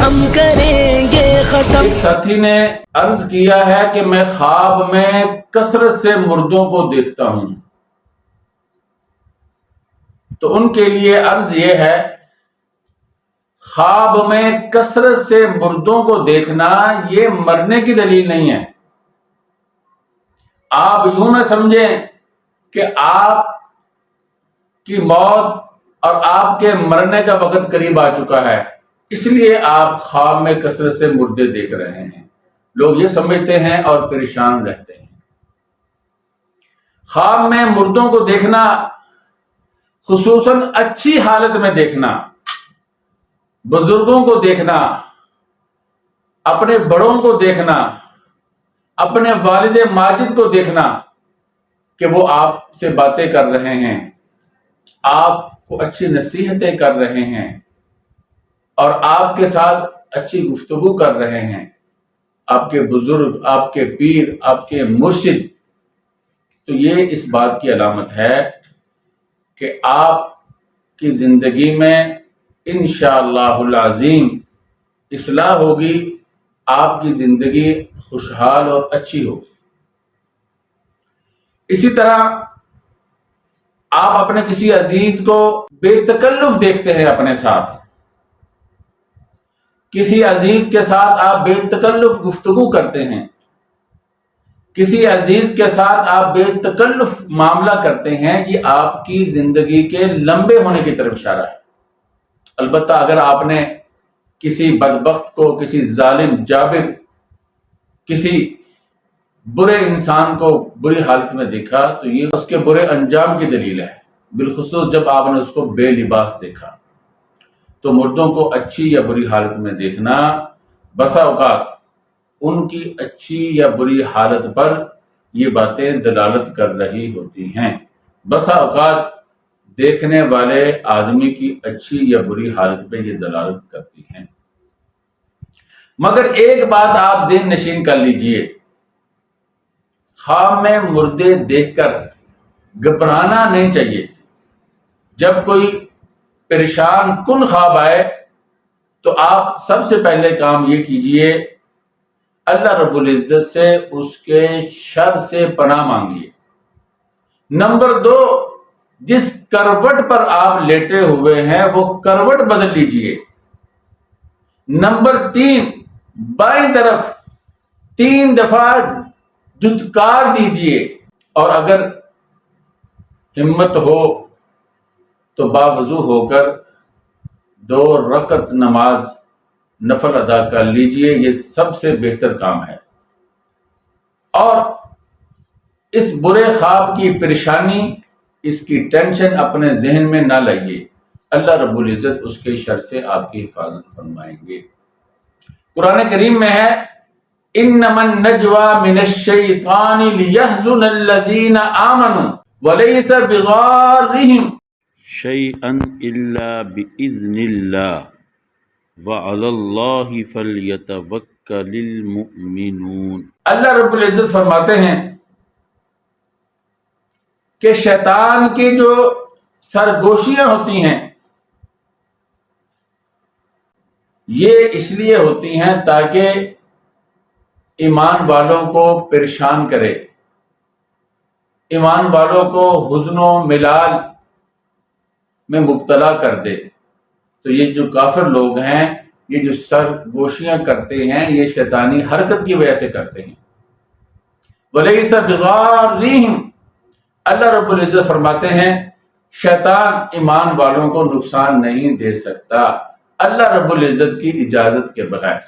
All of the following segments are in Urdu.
ہم کریں گے ختم۔ ایک ساتھی نے عرض کیا ہے کہ میں خواب میں کثرت سے مردوں کو دیکھتا ہوں، تو ان کے لیے عرض یہ ہے، خواب میں کثرت سے مردوں کو دیکھنا یہ مرنے کی دلیل نہیں ہے۔ آپ یوں نہ سمجھیں کہ آپ کی موت اور آپ کے مرنے کا وقت قریب آ چکا ہے، اس لیے آپ خواب میں کثرت سے مردے دیکھ رہے ہیں۔ لوگ یہ سمجھتے ہیں اور پریشان رہتے ہیں۔ خواب میں مردوں کو دیکھنا، خصوصاً اچھی حالت میں دیکھنا، بزرگوں کو دیکھنا، اپنے بڑوں کو دیکھنا، اپنے والد ماجد کو دیکھنا کہ وہ آپ سے باتیں کر رہے ہیں، آپ کو اچھی نصیحتیں کر رہے ہیں اور آپ کے ساتھ اچھی گفتگو کر رہے ہیں، آپ کے بزرگ، آپ کے پیر، آپ کے مرشد، تو یہ اس بات کی علامت ہے کہ آپ کی زندگی میں انشاءاللہ العظیم اصلاح ہوگی، آپ کی زندگی خوشحال اور اچھی ہوگی۔ اسی طرح آپ اپنے کسی عزیز کو بے تکلف دیکھتے ہیں اپنے ساتھ، کسی عزیز کے ساتھ آپ بے تکلف گفتگو کرتے ہیں، کسی عزیز کے ساتھ آپ بے تکلف معاملہ کرتے ہیں، یہ آپ کی زندگی کے لمبے ہونے کی طرف اشارہ ہے۔ البتہ اگر آپ نے کسی بدبخت کو، کسی ظالم جابر، کسی برے انسان کو بری حالت میں دیکھا تو یہ اس کے برے انجام کی دلیل ہے، بالخصوص جب آپ نے اس کو بے لباس دیکھا۔ تو مردوں کو اچھی یا بری حالت میں دیکھنا بسا اوقات ان کی اچھی یا بری حالت پر یہ باتیں دلالت کر رہی ہوتی ہیں۔ بسا اوقات دیکھنے والے آدمی کی اچھی یا بری حالت پہ یہ دلالت کرتی ہیں۔ مگر ایک بات آپ ذہن نشین کر لیجئے، خواب میں مردے دیکھ کر گھبرانا نہیں چاہیے۔ جب کوئی پریشان کن خواب آئے تو آپ سب سے پہلے کام یہ کیجئے، اللہ رب العزت سے اس کے شر سے پناہ مانگیے۔ نمبر 2، جس کروٹ پر آپ لیٹے ہوئے ہیں وہ کروٹ بدل لیجئے۔ نمبر 3، بائیں طرف 3 دفعہ دھتکار دیجئے، اور اگر ہمت ہو تو باوضو ہو کر 2 رکعت نماز نفل ادا کر لیجئے۔ یہ سب سے بہتر کام ہے۔ اور اس برے خواب کی پریشانی، اس کی ٹینشن اپنے ذہن میں نہ لائیے، اللہ رب العزت اس کے شر سے آپ کی حفاظت فرمائیں گے۔ قرآن کریم میں ہے، انما النجوى من الشیطان لیحزن الذین آمنوا ولیس بضارهم شیئا الا باذن اللہ وعلی اللہ فلیتوکل المؤمنون۔ اللہ رب العزت فرماتے ہیں کہ شیطان کی جو سرگوشیاں ہوتی ہیں یہ اس لیے ہوتی ہیں تاکہ ایمان والوں کو پریشان کرے، ایمان والوں کو حزن و ملال میں مبتلا کر دے۔ تو یہ جو کافر لوگ ہیں، یہ جو سرگوشیاں کرتے ہیں، یہ شیطانی حرکت کی وجہ سے کرتے ہیں۔ وَلَيْسَ بِضَارِّهِمْ، اللہ رب العزت فرماتے ہیں شیطان ایمان والوں کو نقصان نہیں دے سکتا اللہ رب العزت کی اجازت کے بغیر۔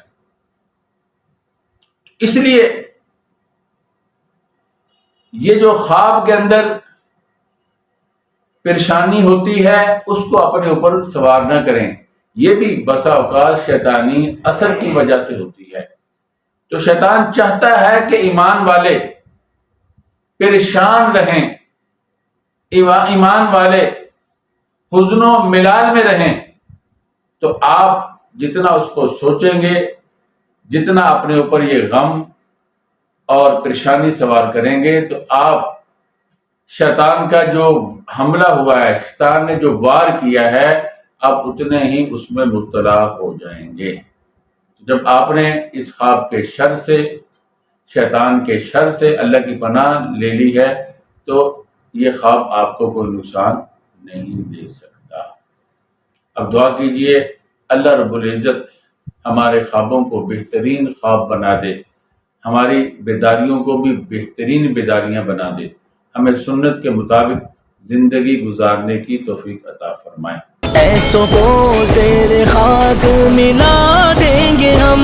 اس لیے یہ جو خواب کے اندر پریشانی ہوتی ہے اس کو اپنے اوپر سوار نہ کریں، یہ بھی بسا اوقات شیطانی اثر کی وجہ سے ہوتی ہے۔ تو شیطان چاہتا ہے کہ ایمان والے پریشان رہیں، ایمان والے حزن و ملال میں رہیں، تو آپ جتنا اس کو سوچیں گے، جتنا اپنے اوپر یہ غم اور پریشانی سوار کریں گے، تو آپ شیطان کا جو حملہ ہوا ہے، شیطان نے جو وار کیا ہے، آپ اتنے ہی اس میں مبتلا ہو جائیں گے۔ جب آپ نے اس خواب کے شر سے، شیطان کے شر سے اللہ کی پناہ لے لی ہے تو یہ خواب آپ کو کوئی نقصان نہیں دے سکتا۔ اب دعا کیجئے اللہ رب العزت ہمارے خوابوں کو بہترین خواب بنا دے، ہماری بیداریوں کو بھی بہترین بیداریاں بنا دے، ہمیں سنت کے مطابق زندگی گزارنے کی توفیق عطا فرمائے۔ ایسوں کو زیر خاک ملا دیں گے ہم۔